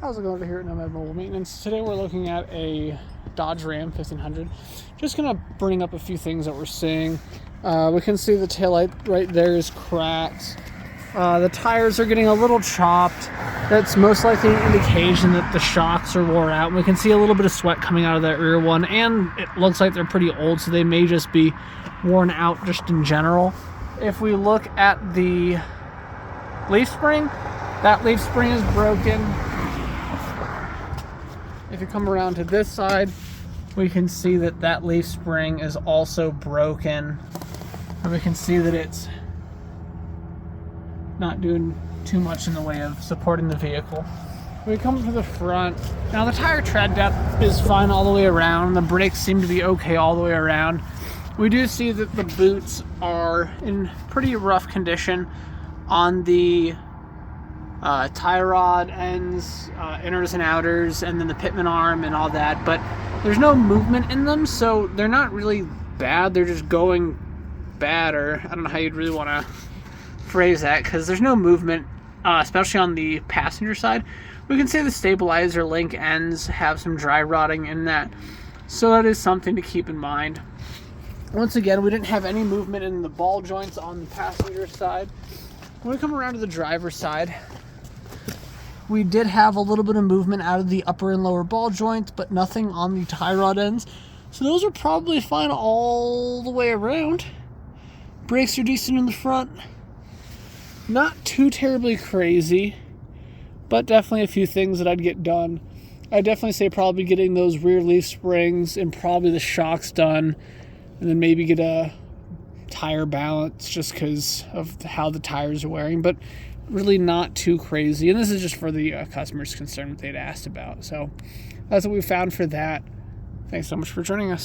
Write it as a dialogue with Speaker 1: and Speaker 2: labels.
Speaker 1: How's it going over here at Nomad Mobile Maintenance? Today we're looking at a Dodge Ram 1500. Just gonna bring up a few things that we're seeing. We can see the taillight right there is cracked. The tires are getting a little chopped. That's most likely an indication that the shocks are wore out. We can see a little bit of sweat coming out of that rear one, and it looks like they're pretty old, so they may just be worn out just in general. If we look at the leaf spring, that leaf spring is broken. If you come around to this side, we can see that that leaf spring is also broken. And we can see that it's not doing too much in the way of supporting the vehicle. When we come to the front, now the tire tread depth is fine all the way around. The brakes seem to be okay all the way around. We do see that the boots are in pretty rough condition on the tie rod ends, inners and outers, and then the pitman arm and all that, but there's no movement in them, so they're not really bad. They're just going bad, or I don't know how you'd really want to phrase that, because there's no movement, especially on the passenger side. We can see the stabilizer link ends have some dry rotting in that, so that is something to keep in mind. Once again, we didn't have any movement in the ball joints on the passenger side. When we come around to the driver's side, we did have a little bit of movement out of the upper and lower ball joints, but nothing on the tie rod ends. So those are probably fine all the way around. Brakes are decent in the front. Not too terribly crazy, but definitely a few things that I'd get done. I'd definitely say probably getting those rear leaf springs and probably the shocks done, and then maybe get a tire balance just because of how the tires are wearing, but really not too crazy. And this is just for the customer's concern that they'd asked about. So that's what we found for that. Thanks so much for joining us.